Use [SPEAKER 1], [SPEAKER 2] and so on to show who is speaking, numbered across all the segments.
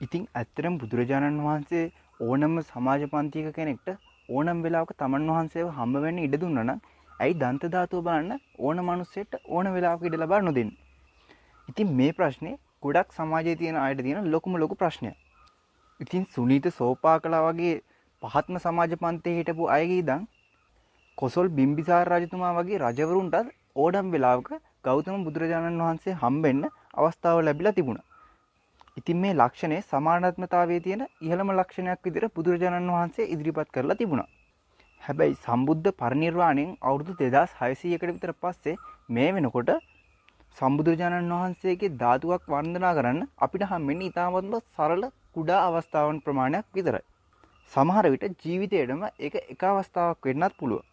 [SPEAKER 1] ඉතින් ඇත්තටම බුදුරජාණන් වහන්සේ ඕනම සමාජ පන්තියක කෙනෙක්ට ඕනම වෙලාවක තමන් වහන්සේව හම්බ වෙන්න ඉඩ දුන්නා නම් ඇයි දන්ත ධාතුව බලන්න ඕන මිනිස්සෙට ඕන වෙලාවක ඉඩ ලබා නොදෙන්නේ? ඉතින් මේ ප්‍රශ්නේ ගොඩක් සමාජයේ තියෙන අයට තියෙන ලොකු ප්‍රශ්නයක්. ඉතින් සුනීත සෝපාකලා වගේ පහත්ම සමාජ පන්තියේ හිටපු අයගේ ඉඳන් කොසල් බිම්බිසාර රජතුමා වගේ රජවරුන්ට ඕඩම් වෙලාවක ගෞතම බුදුරජාණන් වහන්සේ හම්බෙන්න අවස්ථාව ලැබිලා තිබුණා. ඉතින් මේ ලක්ෂණය සමානාත්මතාවයේ තියෙන ඉහළම ලක්ෂණයක් විදිහට බුදුරජාණන් වහන්සේ ඉදිරිපත් කරලා තිබුණා. හැබැයි සම්බුද්ධ පරිනිර්වාණයෙන් අවුරුදු 2600කට විතර පස්සේ මේ වෙනකොට සම්බුදුරජාණන් වහන්සේගේ ධාතුවක් වන්දනා කරන්න අපිට හම්බෙන්නේ ඊටාත්ම සරල කුඩා අවස්ථාවන් ප්‍රමාණයක් විතරයි. සමහර විට ජීවිතේටම ඒක එක අවස්ථාවක් වෙන්නත් පුළුවන්.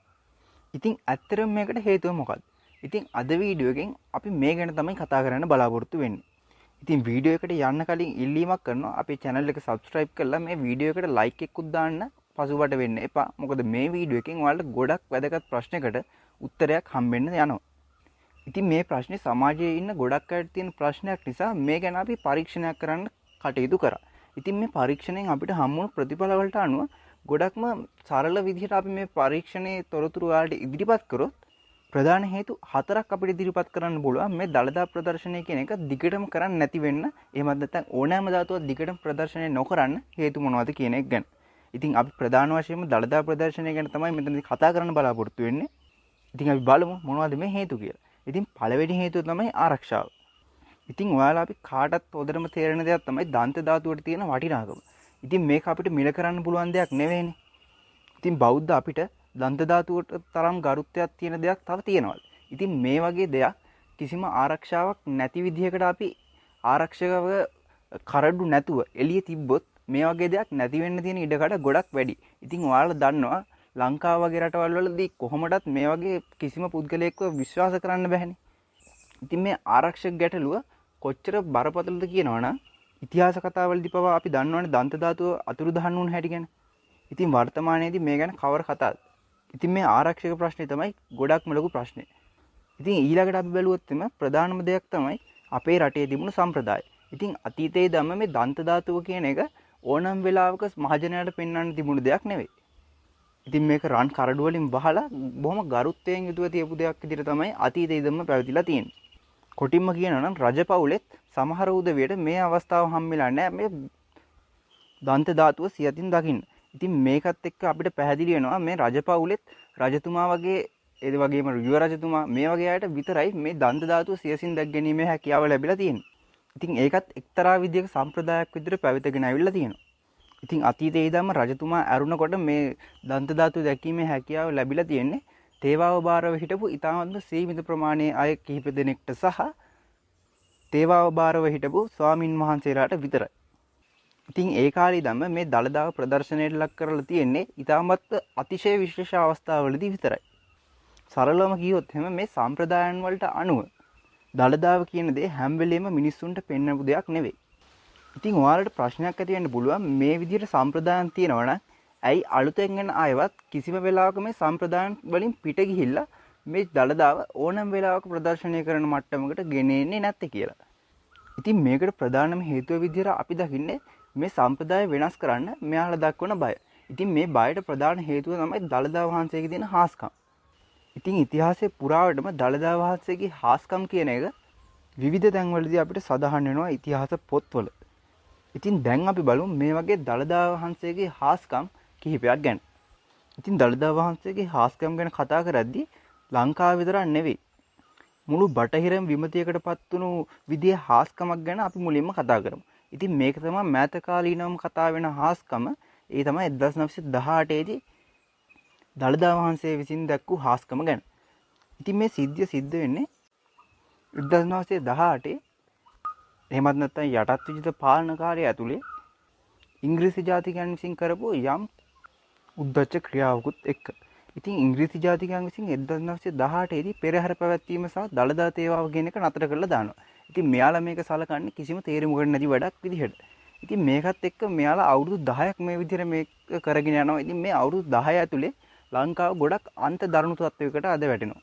[SPEAKER 1] ඉතින් ඇත්තටම මේකට හේතුව මොකක්ද? ඉතින් අද වීඩියෝ එකෙන් අපි මේ ගැන තමයි කතා කරන්න බලාපොරොත්තු වෙන්නේ. ඉතින් වීඩියෝ එකට යන්න කලින් ඉල්ලීමක් කරනවා අපි channel එක subscribe කරලා මේ වීඩියෝ එකට like එකකුත් දාන්න පසුබට වෙන්න එපා. මොකද මේ වීඩියෝ එකෙන් ඔයාලට ගොඩක් වැදගත් ප්‍රශ්නයකට උත්තරයක් හම්බෙන්න යනවා. ඉතින් මේ ප්‍රශ්නේ සමාජයේ ඉන්න ගොඩක් අයට තියෙන ප්‍රශ්නයක් නිසා මේ ගැන අපි පරීක්ෂණයක් කරන්න කටයුතු කරා. ඉතින් මේ පරීක්ෂණයෙන් අපිට හම්බුණු ප්‍රතිඵල වලට අනුව ගොඩක්ම සරල විදිහට අපි මේ පරීක්ෂණයේ තොරතුරු වලට ඉදිරිපත් කරොත් ප්‍රධාන හේතු 4ක් අපිට ඉදිරිපත් කරන්න පුළුවන් මේ දළදා ප්‍රදර්ශනය කියන එක දිගටම කරන්නේ නැති වෙන්න. එහෙමත් නැත්නම් ඕනෑම ධාතුවක් දිගටම ප්‍රදර්ශනය නොකරන්න හේතු මොනවද කියන එක ගැන. ඉතින් අපි ප්‍රධාන වශයෙන්ම දළදා ප්‍රදර්ශනය ගැන තමයි මෙතනදී කතා කරන්න බලාපොරොත්තු වෙන්නේ. ඉතින් අපි බලමු මොනවද මේ හේතු කියලා. ඉතින් පළවෙනි හේතුව තමයි ආරක්ෂාව. ඉතින් ඔයාලා අපි කාටත් හොඳටම තේරෙන දෙයක් තමයි දන්ත ධාතුවට තියෙන වටිනාකම. ඉතින් මේක අපිට මිල කරන්න පුළුවන් දෙයක් නෙවෙයිනේ. ඉතින් බෞද්ධ අපිට දන්ත ධාතුවට තරම් ගරුත්වයක් තියෙන දෙයක් තව තියෙනවා. ඉතින් මේ වගේ දෙයක් කිසිම ආරක්ෂාවක් නැති විදිහකට අපි ආරක්ෂකව කරඩු නැතුව එළිය තිබ්බොත් මේ වගේ දෙයක් නැති වෙන්න තියෙන ඉඩකඩ ගොඩක් වැඩි. ඉතින් ඔයාලා දන්නවා ලංකාව වගේ රටවල් වලදී කොහොමදත් මේ වගේ කිසිම පුද්ගලයෙක්ව විශ්වාස කරන්න බැහැනේ. ඉතින් මේ ආරක්ෂක ගැටලුව කොච්චර බරපතලද කියනවනම් ඉතිහාස කතාවලදී පවා අපි දන්නවනේ දන්ත ධාතුව අතුරුදහන් වුණ හැටි ගැන. ඉතින් වර්තමානයේදී මේ ගැන කවර කතාවද? ඉතින් මේ ආරක්ෂක ප්‍රශ්නේ තමයි ගොඩක්ම ලොකු ප්‍රශ්නේ. ඉතින් ඊළඟට අපි බැලුවොත් එම ප්‍රධානම දෙයක් තමයි අපේ රටේ තිබුණු සම්ප්‍රදාය. ඉතින් අතීතයේ ධම්ම මේ දන්ත ධාතුව කියන එක ඕනම වෙලාවක මහජනයාට පෙන්වන්න තිබුණු දෙයක් නෙවෙයි. ඉතින් මේක රන් කරඩු වලින් වහලා බොහොම ගරුත්වයෙන් යුතුව තියපු දෙයක් විදිහට තමයි අතීතයේ ධම්ම පැවතිලා තියෙන්නේ. කොටින්ම කියනවා නම් රජපෞලෙත් සමහර උදවියට මේ අවස්ථාව හම්බෙලා නැහැ මේ දන්ත ධාතුව සියතින් දකින්න. ඉතින් මේකත් එක්ක අපිට පැහැදිලි වෙනවා මේ රජපෞලෙත් රජතුමා වගේ ඒ වගේම යුව රජතුමා මේ වගේ අයට විතරයි මේ දන්ත ධාතුව සියසින් දැක් ගැනීමේ හැකියාව ලැබිලා තියෙන්නේ. ඉතින් ඒකත් එක්තරා විදිහක සම්ප්‍රදායක් විදිහට පැවතගෙන ආවිල්ලා තියෙනවා. ඉතින් අතීතයේ ඉඳන්ම රජතුමා ඇරුණකොට මේ දන්ත ධාතුව දැකීමේ හැකියාව ලැබිලා තියෙන්නේ තේවාව බාරව හිටපු ඉතාමත්ම සීමිත ප්‍රමාණයේ අය කිහිප දෙනෙක්ට සහ තේවාව බාරව හිටපු ස්වාමින් වහන්සේලාට විතරයි. ඉතින් ඒ කාලේ ඉඳන්ම මේ දළදාව ප්‍රදර්ශනයට ලක් කරලා තියෙන්නේ ඉතාමත් අතිශය විශේෂ අවස්ථාවලදී විතරයි. සරලවම කියොත් එහෙම මේ සම්ප්‍රදායන් වලට අනුව දළදාව කියන දේ හැම වෙලෙම මිනිස්සුන්ට පෙන්වපු දෙයක් නෙවෙයි. ඉතින් ඔයාලට ප්‍රශ්නයක් ඇති වෙන්න පුළුවන් මේ විදිහට සම්ප්‍රදායන් තියෙනවා නම් ඇයි අලුතෙන් එන අයවත් කිසිම වෙලාවක මේ සම්ප්‍රදායන් වලින් පිට ගිහිල්ලා මේ දළදාව ඕනම වෙලාවක ප්‍රදර්ශනය කරන මට්ටමකට ගෙනෙන්නේ නැත්තේ කියලා. ඉතින් මේකට ප්‍රධානම හේතුව විදිහට අපි දකින්නේ මේ සම්ප්‍රදාය වෙනස් කරන්න මෙයාලා දක්වන බය. ඉතින් මේ බයට ප්‍රධාන හේතුව තමයි දළදා වහන්සේගේ තියෙන හාස්කම්. ඉතින් ඉතිහාසයේ පුරාවටම දළදා වහන්සේගේ හාස්කම් කියන එක විවිධ තැන්වලදී අපිට සඳහන් වෙනවා ඉතිහාස පොත්වල. ඉතින් දැන් අපි බලමු මේ වගේ දළදා වහන්සේගේ හාස්කම් කිහිපයක් ගැන. ඉතින් දළදා වහන්සේගේ හාස්කම් ගැන කතා කරද්දී ලංකාව විතරක් නෙවෙයි මුළු බටහිරම විමතියකටපත් වුණු විදිහේ හාස්කමක් ගැන අපි මුලින්ම කතා කරමු. ඉතින් මේක තමයි මෑත කාලීනවම කතා වෙන හාස්කම. ඒ තමයි 1918 දී දළදා වහන්සේ විසින් දැක්වූ හාස්කම ගැන. ඉතින් මේ සිද්ධිය සිද්ධ වෙන්නේ 1918 එහෙමත් නැත්නම් යටත් විජිත පාලන කාර්යය ඇතුලේ ඉංග්‍රීසි ජාතිකයන් විසින් කරපු යම් උද්දච්ච ක්‍රියාවකුත් එක්ක. ඉතින් ඉංග්‍රීසි ජාතිකයන් විසින් 1918 දී පෙරහැර පැවැත්වීම සහ දළදා තේවාව කියන එක නතර කරලා දානවා. ඉතින් මෙයාලා මේක සලකන්නේ කිසිම තේරුමකට නැති වැඩක් විදිහට. ඉතින් මේකත් එක්ක මෙයාලා අවුරුදු 10ක් මේ විදිහට මේක කරගෙන යනවා. ඉතින් මේ අවුරුදු 10 ඇතුලේ ලංකාව ගොඩක් අන්ත දරුණු තත්වයකට අද වැටෙනවා.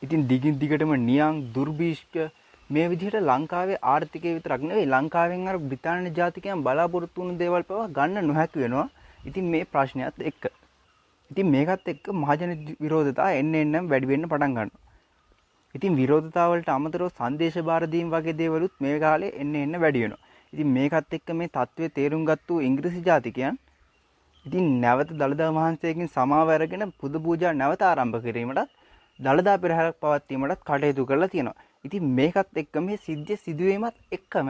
[SPEAKER 1] ඉතින් දිගින් දිගටම නියං දුර්භිෂ්ක මේ විදිහට ලංකාවේ ආර්ථිකය විතරක් නෙවෙයි ලංකාවෙන් අර බ්‍රිතාන්‍ය ජාතිකයන් බලාපොරොත්තු වුණු දේවල් පවා ගන්න නොහැකි වෙනවා. ඉතින් මේ ප්‍රශ්නයත් එක්ක. ඉතින් මේකත් එක්ක මහජන විරෝධතා එන්න වැඩි වෙන්න පටන් ගන්නවා. ඉතින් විරෝධතාව වලට අමතරව සංදේශ බාර දීම් වගේ දේවලුත් මේ කාලේ එන්න වැඩි වෙනවා. ඉතින් මේකත් එක්ක මේ தત્ත්වය තේරුම් ගත්තු ඉංග්‍රීසි ජාතිකයන් ඉතින් නැවත දළදා වහන්සේගෙන් සමාව අරගෙන පුද පූජා නැවත ආරම්භ කිරීමටත් දළදා පෙරහැරක් පවත්වීමටත් කටයුතු කරලා තියෙනවා. ඉතින් මේකත් එක්ක මේ සිද්ධිය සිදුවීමත් එක්කම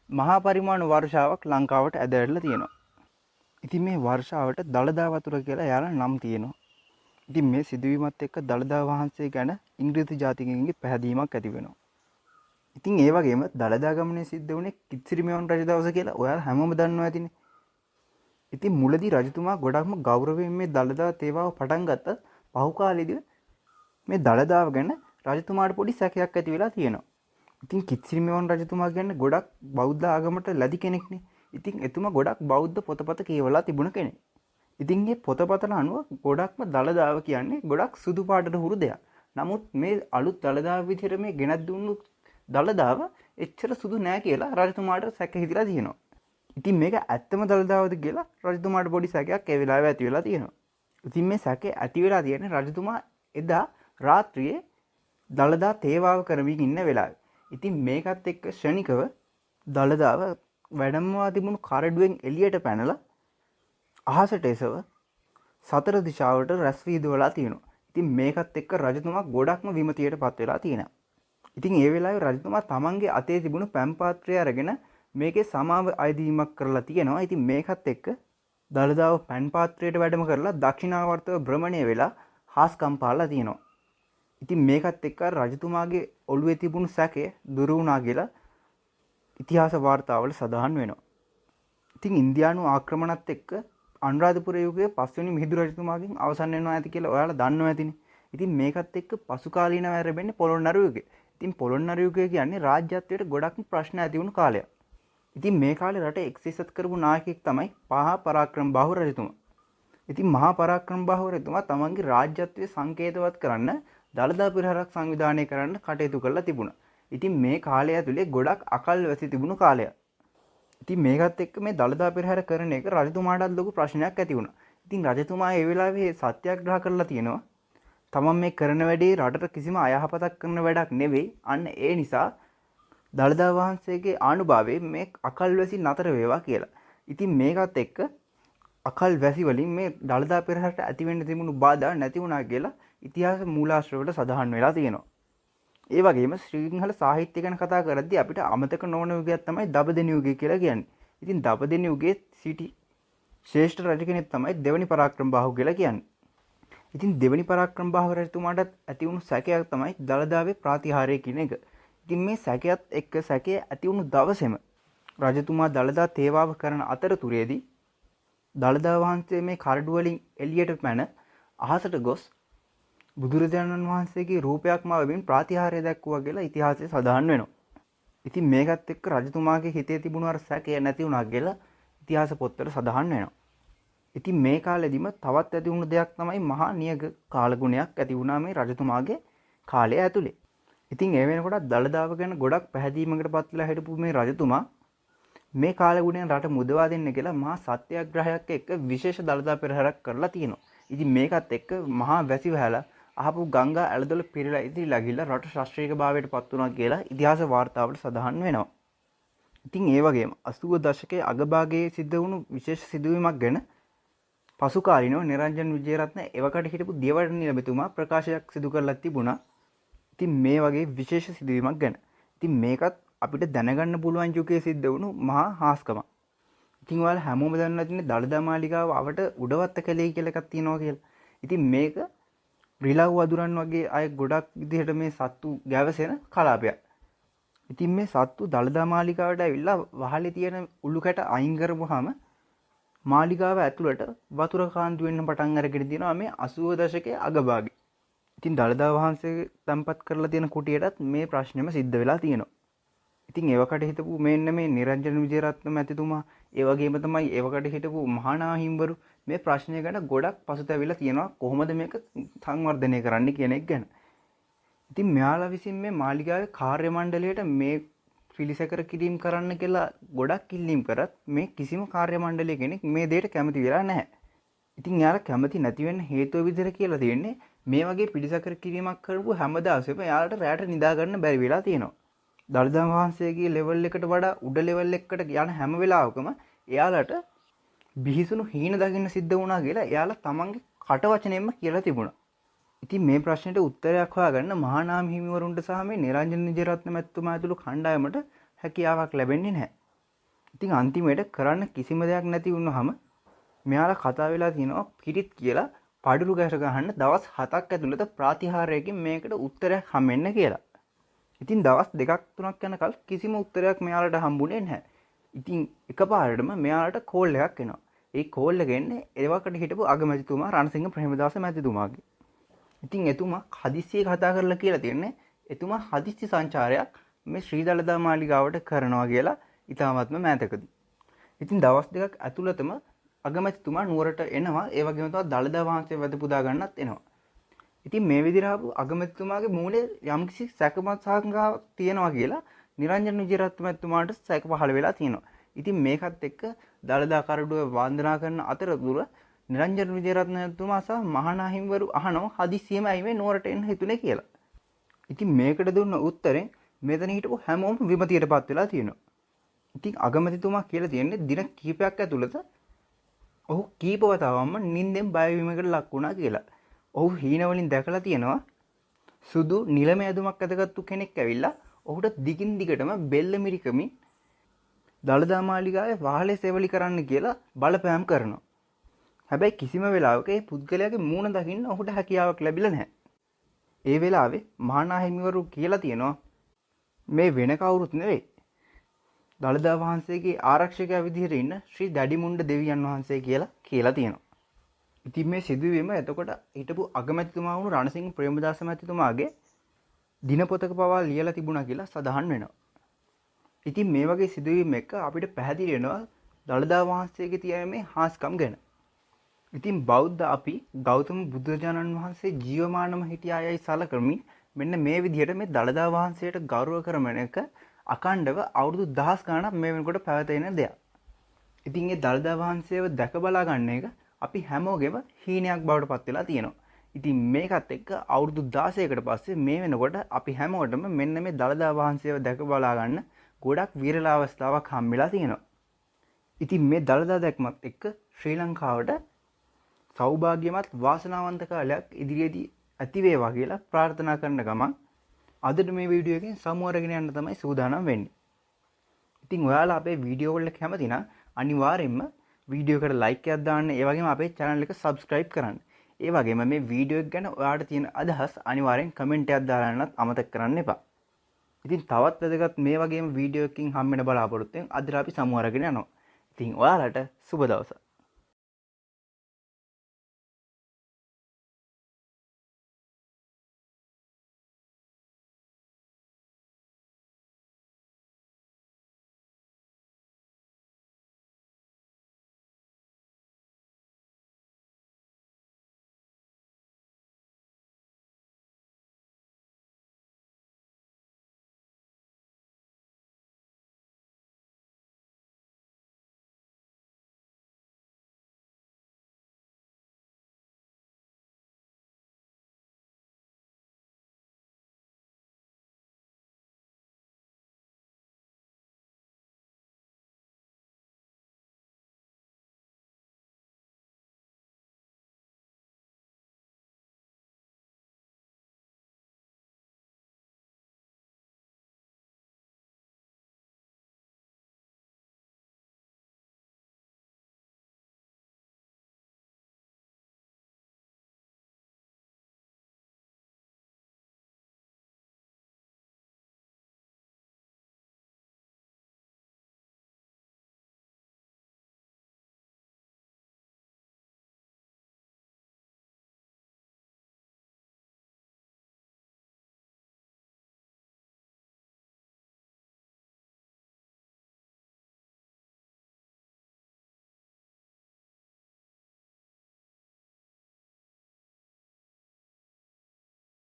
[SPEAKER 1] මහා පරිමාණ වර්ෂාවක් ලංකාවට ඇදලා තියෙනවා. ඉතින් මේ වර්ෂාවට දළදා වතුර කියලා යාලා නම් තියෙනවා. ඉතින් මේ සිදුවීමත් එක්ක දළදා වහන්සේ ගැන ඉංග්‍රීසි ජාතිකයන්ගේ පැහැදීමක් ඇති වෙනවා. ඉතින් ඒ වගේම දළදා ගමනේ සිද්ධ වුණේ කිත්සිරිමෙවන් රජ දවස කියලා ඔයාලා හැමෝම දන්නවා ඇතිනේ. ඉතින් මුලදී රජතුමා ගොඩක්ම ගෞරවයෙන් මේ දළදා තේවාව පටන් ගත්තා. පහු කාලෙදී මේ දළදාව ගැන රජතුමාට පොඩි සැකයක් ඇති වෙලා තියෙනවා. ඉතින් කිත්සිරිමෙවන් රජතුමා කියන්නේ ගොඩක් බෞද්ධ ආගමට ලැබි කෙනෙක්නේ. ඉතින් එතුමා ගොඩක් බෞද්ධ පොතපත කියවලා තිබුණ කෙනෙක්. ඉතින් මේ පොතපතන අනුව ගොඩක්ම දළදාව කියන්නේ ගොඩක් සුදු පාටට හුරු දෙයක්. නමුත් මේ අලුත් දළදාව විදිහට මේ ගෙනත් දුන්නු දළදාව එච්චර සුදු නෑ කියලා රජතුමාට සැක හිතිලා තියෙනවා. ඉතින් මේක ඇත්තම දළදාවද කියලා රජතුමාට පොඩි සැකයක් ඒ වෙලාවේ ඇති වෙලා තියෙනවා. ඉතින් මේ සැකේ ඇති වෙලා තියෙන්නේ රජතුමා එදා රාත්‍රියේ දළදා තේවාව කරමින් ඉන්න වෙලාවේ. ඉතින් මේකත් එක්ක ශනිකව දළදාව වැඩමවා තිබුණු කරඩුවෙන් එළියට පැනලා අහසට එසව සතර දිශාවට රැස් වීදවලා තියෙනවා. ඉතින් මේකත් එක්ක රජතුමා ගොඩක්ම විමතියට පත් වෙලා තියෙනවා. ඉතින් ඒ වෙලාවේ රජතුමා තමන්ගේ අතේ තිබුණු පැන් පාත්‍රය අරගෙන මේකේ සමාව අයදීමක් කරලා තියෙනවා. ඉතින් මේකත් එක්ක දළදාව පැන් පාත්‍රයට වැඩම කරලා දක්ෂිණාවර්තව භ්‍රමණය වෙලා හාස්කම් පාලා තියෙනවා. ඉතින් මේකත් එක්ක රජතුමාගේ ඔළුවේ තිබුණු සැකය දුරු වුණා කියලා ඉතිහාස වාර්තාවල සඳහන් වෙනවා. ඉතින් ඉන්දියානු ආක්‍රමණත් එක්ක අනුරාධපුර යුගයේ පස්වෙනි මිහිඳු රජතුමාගෙන් අවසන් වෙනවා ඇති කියලා ඔයාලා දන්නවා ඇතිනේ. ඉතින් මේකත් එක්ක පසු කාලීනව ආරම්භෙන්නේ පොළොන්නරු යුගය. ඉතින් පොළොන්නරු යුගය කියන්නේ රාජ්‍යත්වයට ගොඩක්ම ප්‍රශ්න ඇති වුණු කාලයක්. ඉතින් මේ කාලේ රට එක්සේසත් කරපු නායකයෙක් තමයි මහා පරාක්‍රම බාහු රජතුමා. ඉතින් මහා පරාක්‍රම බාහු රජතුමා තමන්ගේ රාජ්‍යත්වයේ සංකේතවත් කරන්න දළදා පෙරහරක් සංවිධානය කරන්න කටයුතු කරලා තිබුණා. ඉතින් මේ කාලය ඇතුලේ ගොඩක් අකල් වැසි තිබුණු කාලයක්. ඉතින් මේකත් එක්ක මේ දළදා පෙරහැර කරන එක රජතුමාටත් ලොකු ප්‍රශ්නයක් ඇති වුණා. ඉතින් රජතුමා ඒ වෙලාවේ සත්‍යාග්‍රහ කරලා තියෙනවා. තමන් මේ කරන වැඩේ රටට කිසිම අයහපතක් කරන වැඩක් නෙවෙයි. අන්න ඒ නිසා දළදා වහන්සේගේ ආනුභාවයෙන් මේ අකල් වැසි නතර වේවා කියලා. ඉතින් මේකත් එක්ක අකල් වැසි වලින් මේ දළදා පෙරහැරට ඇති වෙන්න තිබුණු බාධා නැති වුණා කියලා ඉතිහාස මූලාශ්‍රවල සඳහන් වෙලා තියෙනවා. ඒ වගේම සිංහල සාහිත්‍ය ගැන කතා කරද්දී අපිට අමතක නොවන යුගයක් තමයි දඹදෙණි යුගය කියලා කියන්නේ. ඉතින් දඹදෙණි යුගයේ සිටි ශ්‍රේෂ්ඨ රජ කෙනෙක් තමයි දෙවනි පරාක්‍රම බාහු කියලා කියන්නේ. ඉතින් දෙවනි පරාක්‍රම බාහු රජතුමාටත් ඇති වුණු සැකයක් තමයි දළදාවේ ප්‍රාතිහාර්ය කියන එක. ඉතින් මේ සැකයත් එක්ක සැකය ඇති වුණු දවසේම රජතුමා දළදා තේවාව කරන අතරතුරේදී දළදා වහන්සේ මේ කරඩු වලින් එළියට පැන අහසට ගොස් බුදුරජාණන් වහන්සේගේ රූපයක්ම වමින් ප්‍රාතිහාර්ය දැක්වුවා කියලා ඉතිහාසයේ සඳහන් වෙනවා. ඉතින් මේකත් එක්ක රජතුමාගේ හිතේ තිබුණු අර සැකය නැති වුණා කියලා ඉතිහාස පොත්වල සඳහන් වෙනවා. ඉතින් මේ කාලෙදිම තවත් ඇති වුණු දෙයක් තමයි මහා නියග කාලගුණයක් ඇති වුණා මේ රජතුමාගේ කාලය ඇතුලේ. ඉතින් ඒ වෙනකොට දළදාව ගැන ගොඩක් පැහැදීමකට පත් වෙලා හිටපු මේ රජතුමා මේ කාලගුණයෙන් රට මුදවා දෙන්න කියලා මහා සත්‍යාග්‍රහයක් එක්ක විශේෂ දළදා පෙරහැරක් කරලා තියෙනවා. ඉතින් මේකත් එක්ක මහා වැසි වහලා ආපු ගංගා ඇලදොල පිරලා ඉතිරිලා ගිහිල්ලා රට ශාස්ත්‍රීය භාවයට පත් වුණා කියලා ඉතිහාස වාර්තාවල සඳහන් වෙනවා. ඉතින් ඒ වගේම 80 දශකයේ අගභාගයේ සිද්ධ වුණු විශේෂ සිදුවීමක් ගැන පසු කාලිනව නිරංජන් විජේරත්න එවකට හිටපු දියවඩන නිලමෙතුමා ප්‍රකාශයක් සිදු කරලා තිබුණා. ඉතින් මේ වගේ විශේෂ සිදුවීමක් ගැන. ඉතින් මේකත් අපිට දැනගන්න පුළුවන් යුගයේ සිද්ධ වුණු මහා හාස්කමක්. ඉතින් ඔයාලා හැමෝම දන්නවා ඉතින් දළදා මාලිගාව අවට උඩවත්ත කැලේ කියලා එකක් තියෙනවා කියලා. ඉතින් මේක රිලව් වදුරන් වගේ අය ගොඩක් විදිහට මේ සත්තු ගැවසෙන කලාපයක්. ඉතින් මේ සත්තු දළදා මාලිගාවට ඇවිල්ලා වහලේ තියෙන උළු කැට අයින් කරපුවාම මාලිගාව ඇතුළට වතුර කාන්දු වෙන්න පටන් අරගෙන තියෙනවා මේ 80 දශකයේ අගභාගයේ. ඉතින් දළදා වහන්සේ තැන්පත් කරලා තියෙන කුටියටත් මේ ප්‍රශ්නෙම සිද්ධ වෙලා තියෙනවා. ඉතින් ඒවකට හිටපු මෙන්න මේ නිරංජන විජේරත්න මැතිතුමා ඒ වගේම තමයි ඒවකට හිටපු මහානා හිම්බරු මේ ප්‍රශ්නය ගැන ගොඩක් පසුතැවිලා තියෙනවා කොහොමද මේක සංවර්ධනය කරන්න කියන එක ගැන. ඉතින් මෙයාලා විසින් මේ මාලිගාවේ කාර්ය මණ්ඩලයට මේ පිළිසකර කිරීම කරන්න කියලා ගොඩක් ඉල්ලීම් කරත් මේ කිසිම කාර්ය මණ්ඩලය කෙනෙක් මේ දෙයට කැමති වෙලා නැහැ. ඉතින් යාලා කැමති නැති වෙන්න හේතුව විදිහට කියලා තියෙන්නේ මේ වගේ පිළිසකර කිරීමක් කරපු හැමදාසෙම යාලට රැට නිදා ගන්න බැරි වෙලා තියෙනවා. දළදා වහන්සේගේ ලෙවල් එකට වඩා උඩ ලෙවල් එකකට යන හැම වෙලාවකම එයාලට බිහිසුණු හීන දකින්න සිද්ධ වුණා කියලා එයාලා තමන්ගේ කට වචනයෙන්ම කියලා තිබුණා. ඉතින් මේ ප්‍රශ්නෙට උත්තරයක් හොයාගන්න මහානාම හිමිවරුන්ට සහ මේ නිරංජන විජේරත්න මැතිතුමා ඇතුළු කණ්ඩායමට හැකියාවක් ලැබෙන්නේ නැහැ. ඉතින් අන්තිමේට කරන්න කිසිම දෙයක් නැති වුණාම මෙයාලා කතා වෙලා තියෙනවා පිටිත් කියලා පඩුරු ගැට ගහන්න දවස් 7ක් ඇතුළත ප්‍රතිහාරයකින් මේකට උත්තරයක් හම්බෙන්න කියලා. ඉතින් දවස් 2ක් 3ක් යනකල් කිසිම උත්තරයක් මෙයාලට හම්බුනේ නැහැ. ඉතින් එකපාරටම මෙයාලට කෝල් එකක් එනවා. ඒ කෝල් එක එන්නේ ඒවකට හිටපු අගමැතිතුමා රණසිංහ ප්‍රේමදාස මැතිතුමාගේ. ඉතින් එතුමා හදිස්සියේ කතා කරලා කියලා තියන්නේ එතුමා හදිස්සි සංචාරයක් මේ ශ්‍රී දළදා මාලිගාවට කරනවා කියලා ඉතාමත්ම මෑතකදී. ඉතින් දවස් දෙකක් ඇතුළතම අගමැතිතුමා නුවරට එනවා. ඒ වගේම තමයි දළදා වහන්සේ වැඳ පුදා ගන්නත් එනවා. ඉතින් මේ විදිහට ආපු අගමැතිතුමාගේ මූලයේ යම්කිසි සැකමත් සහංගාවක් තියෙනවා කියලා නිරංජන විජේරත්න මැතිතුමාට සැක පහළ වෙලා තියෙනවා. ඉතින් මේකත් එක්ක දළදා කරඩුව වන්දනා කරන අතරතුර නිරංජන විජේරත්න මැතිතුමා සහ මහානා හිමිවරු අහනවා හදිස්සියෙම ඇයි මේ නුවරට එන්න හිතුනේ කියලා. ඉතින් මේකට දුන්න උත්තරෙන් මෙතන හිටපු හැමෝම විමතියටපත් වෙලා තියෙනවා. ඉතින් අගමැතිතුමා කියලා තියෙන්නේ දින කිහිපයක් ඇතුළත ඔහු කීප වතාවක්ම නිින්දෙන් බය වීමකට ලක් වුණා කියලා. ඔහු හීන වලින් දැකලා තියෙනවා සුදු නිලම ඇඳුමක් ඇඳගත්තු කෙනෙක් ඇවිල්ලා ඔහුට දිගින් දිගටම බෙල්ල මිරිකමින් දළදා මාලිගාවේ වාහලේ සෙවලි කරන්න කියලා බලපෑම් කරනවා. හැබැයි කිසිම වෙලාවක ඒ පුද්ගලයාගේ මූණ දකින්න ඔහුට හැකියාවක් ලැබිලා නැහැ. ඒ වෙලාවේ මහානා හිමිවරු කියලා තියෙනවා මේ වෙන කවුරුත් නෙවෙයි. දළදා වහන්සේගේ ආරක්ෂකයා විදිහට ඉන්න ශ්‍රී දැඩිමුණ්ඩ දෙවියන් වහන්සේ කියලා තියෙනවා. ඉතින් මේ සිදුවීම එතකොට හිටපු අගමැතිතුමා වුණු රණසිංහ ප්‍රේමදාස මැතිතුමාගේ දිනපොතක පවා ලියලා තිබුණා කියලා සඳහන් වෙනවා. ඉතින් මේ වගේ සිදුවීම් එක්ක අපිට පැහැදිලි වෙනවා දළදා වහන්සේගේ තියෙන මේ හාස්කම් ගැන. ඉතින් බෞද්ධ අපි ගෞතම බුදුරජාණන් වහන්සේ ජීවමානව හිටියායයි සලකමින් මෙන්න මේ විදිහට මේ දළදා වහන්සේට ගෞරව කරන එක අකණ්ඩව අවුරුදු 10 ගණනක් මේ වෙනකොට පැවතෙන දෙයක්. ඉතින් මේ දළදා වහන්සේව දැක බලා ගන්න එක අපි හැමෝගෙම හීනයක් බවට පත් වෙලා තියෙනවා. ඉතින් මේකත් එක්ක අවුරුදු 16කට පස්සේ මේ වෙනකොට අපි හැමෝටම මෙන්න මේ දළදා වහන්සේව දැක බලා ගන්න ගොඩක් විරල අවස්ථාවක් හම්බෙලා තියෙනවා. ඉතින් මේ දළදා දැක්මත් එක්ක ශ්‍රී ලංකාවට සෞභාග්‍යමත් වාසනාවන්ත කාලයක් ඉදිරියේදී ඇති වේවා කියලා ප්‍රාර්ථනා කරන ගමන් අදට මේ වීඩියෝ එකෙන් සමු අරගෙන යන්න තමයි සූදානම් වෙන්නේ. ඉතින් ඔයාලා අපේ වීඩියෝ වලට කැමති නම් අනිවාර්යෙන්ම වීඩියෝ එකට ලයික් එකක් දාන්න. ඒ වගේම අපේ channel එක subscribe කරන්න. ඒ වගේම මේ වීඩියෝ එක ගැන ඔයාලට තියෙන අදහස් අනිවාර්යෙන් කමෙන්ට් එකක් දාලා යන්නත් අමතක කරන්න එපා. ඉතින් තවත් වැදගත් මේ වගේම වීඩියෝ එකකින් හම්බෙන්න බලාපොරොත්තු වෙන අදට අපි සමු අරගෙන යනවා. ඉතින් ඔයාලට සුබ දවසක්.